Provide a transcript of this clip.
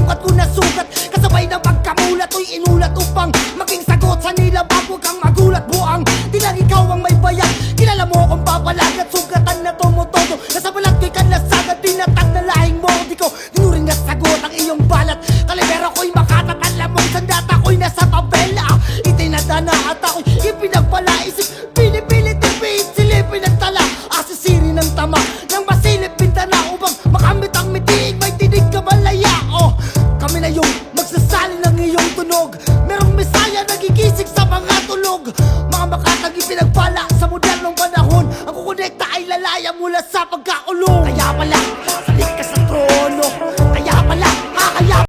sukat ko na sugat, kasabay ng pagkamulat ko'y inulat upang maging sagot sa nila. Bago kang magulat, buang di lang ikaw ang may bayag. Kilala mo akong babalag at sugatan na tumutodo, nasa balat ko'y kanlasagan.